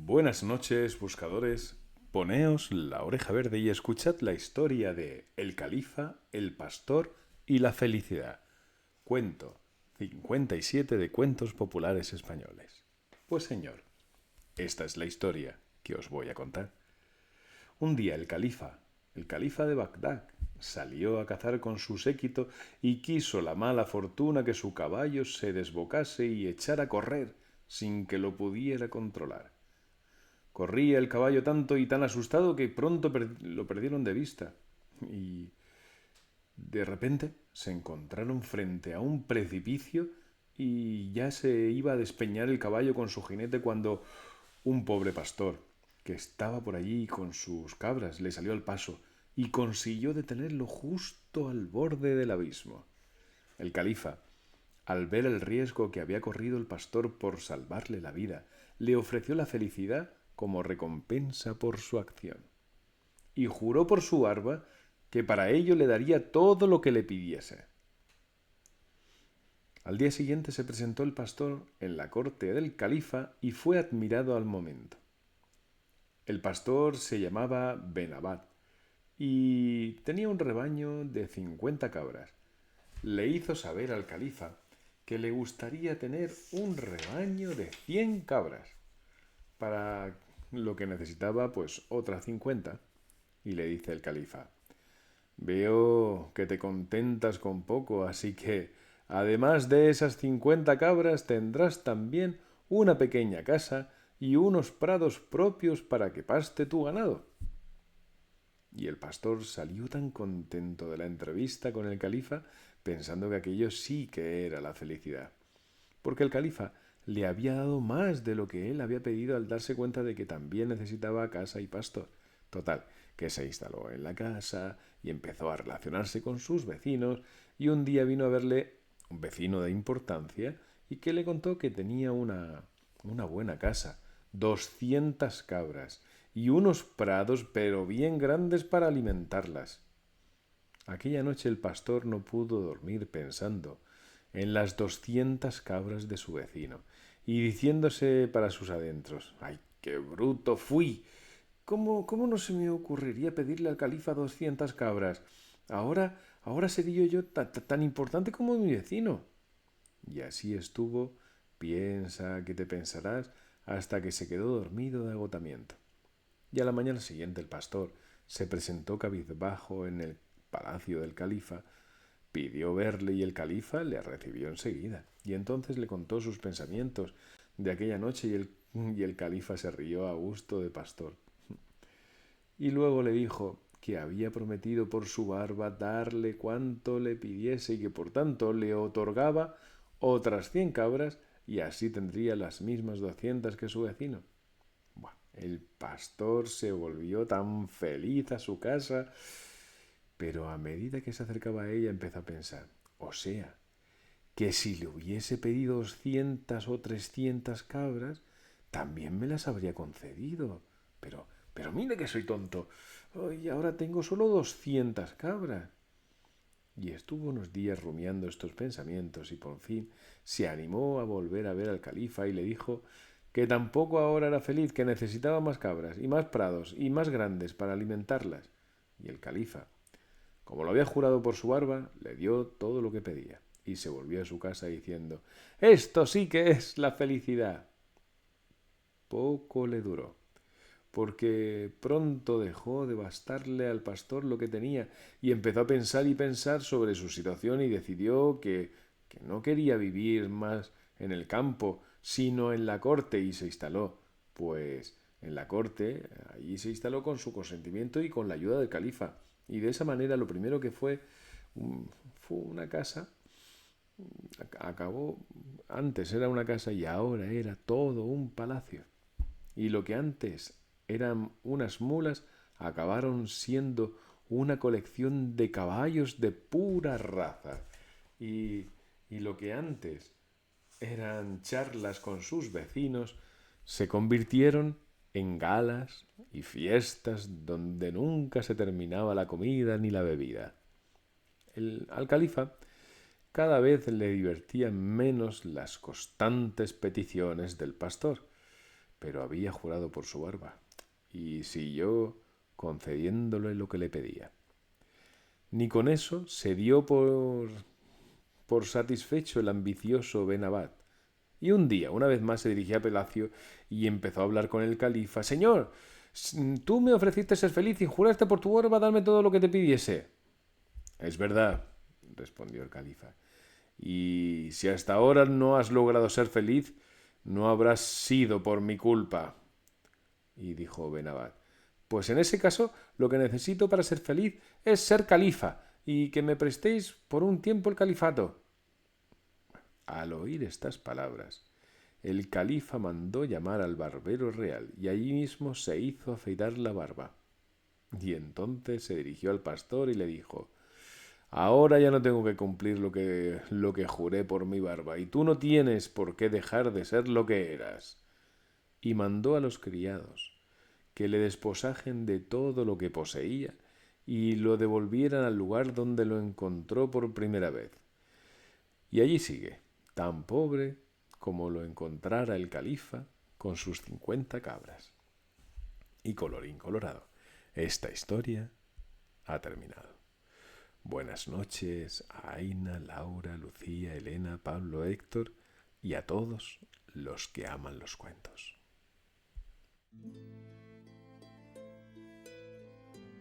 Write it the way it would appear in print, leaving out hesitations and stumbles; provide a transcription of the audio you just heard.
Buenas noches, buscadores. Poneos la oreja verde y escuchad la historia de El Califa, el Pastor y la Felicidad. Cuento 57 de cuentos populares españoles. Pues señor, esta es la historia que os voy a contar. Un día el califa de Bagdad, salió a cazar con su séquito y quiso la mala fortuna que su caballo se desbocase y echara a correr sin que lo pudiera controlar. Corría el caballo tanto y tan asustado que pronto lo perdieron de vista. Y de repente se encontraron frente a un precipicio y ya se iba a despeñar el caballo con su jinete cuando un pobre pastor, que estaba por allí con sus cabras, le salió al paso y consiguió detenerlo justo al borde del abismo. El califa, al ver el riesgo que había corrido el pastor por salvarle la vida, le ofreció la felicidad como recompensa por su acción, y juró por su barba que para ello le daría todo lo que le pidiese. Al día siguiente se presentó el pastor en la corte del califa y fue admirado al momento. El pastor se llamaba Benabat y tenía un rebaño de 50 cabras. Le hizo saber al califa que le gustaría tener un rebaño de 100 cabras, para lo que necesitaba pues otras 50. Y le dice el califa: veo que te contentas con poco, así que además de esas 50 cabras tendrás también una pequeña casa y unos prados propios para que paste tu ganado. Y el pastor salió tan contento de la entrevista con el califa, pensando que aquello sí que era la felicidad, porque el califa le había dado más de lo que él había pedido al darse cuenta de que también necesitaba casa y pastor. Total, que se instaló en la casa y empezó a relacionarse con sus vecinos, y un día vino a verle un vecino de importancia y que le contó que tenía una buena casa, 200 cabras y unos prados pero bien grandes para alimentarlas. Aquella noche el pastor no pudo dormir pensando en las 200 cabras de su vecino y diciéndose para sus adentros: ¡ay, qué bruto fui! ¿Cómo no se me ocurriría pedirle al califa 200 cabras? Ahora sería yo tan importante como mi vecino. Y así estuvo, piensa que te pensarás, hasta que se quedó dormido de agotamiento. Y a la mañana siguiente el pastor se presentó cabizbajo en el palacio del califa, pidió verle y el califa le recibió enseguida. Y entonces le contó sus pensamientos de aquella noche y el califa se rió a gusto de pastor. Y luego le dijo que había prometido por su barba darle cuanto le pidiese y que por tanto le otorgaba otras 100 cabras y así tendría las mismas 200 que su vecino. Buah, el pastor se volvió tan feliz a su casa, pero a medida que se acercaba a ella empezó a pensar: o sea, que si le hubiese pedido 200 o 300 cabras, también me las habría concedido. Pero mire que soy tonto. Y ahora tengo solo 200 cabras. Y estuvo unos días rumiando estos pensamientos y por fin se animó a volver a ver al califa y le dijo que tampoco ahora era feliz, que necesitaba más cabras y más prados y más grandes para alimentarlas. Y el califa, como lo había jurado por su barba, le dio todo lo que pedía y se volvió a su casa diciendo: esto sí que es la felicidad. Poco le duró, porque pronto dejó de bastarle al pastor lo que tenía y empezó a pensar y pensar sobre su situación y decidió que no quería vivir más en el campo, sino en la corte, y se instaló, pues en la corte, allí se instaló con su consentimiento y con la ayuda del califa. Y de esa manera lo primero que fue una casa, acabó, antes era una casa y ahora era todo un palacio. Y lo que antes eran unas mulas acabaron siendo una colección de caballos de pura raza. Y, y lo que antes eran charlas con sus vecinos se convirtieron en galas y fiestas donde nunca se terminaba la comida ni la bebida. Al califa cada vez le divertían menos las constantes peticiones del pastor, pero había jurado por su barba y siguió concediéndole lo que le pedía. Ni con eso se dio por satisfecho el ambicioso Benabad. Y un día, una vez más, se dirigió a Palacio y empezó a hablar con el califa. Señor, tú me ofreciste ser feliz y juraste por tu barba darme todo lo que te pidiese. Es verdad, respondió el califa. Y si hasta ahora no has logrado ser feliz, no habrás sido por mi culpa. Y dijo Benabad, pues en ese caso lo que necesito para ser feliz es ser califa y que me prestéis por un tiempo el califato. Al oír estas palabras, el califa mandó llamar al barbero real y allí mismo se hizo afeitar la barba. Y entonces se dirigió al pastor y le dijo, ahora ya no tengo que cumplir lo que juré por mi barba, y tú no tienes por qué dejar de ser lo que eras. Y mandó a los criados que le desposajen de todo lo que poseía y lo devolvieran al lugar donde lo encontró por primera vez. Y allí sigue, tan pobre como lo encontrara el califa con sus 50 cabras. Y colorín colorado, esta historia ha terminado. Buenas noches a Aina, Laura, Lucía, Elena, Pablo, Héctor y a todos los que aman los cuentos.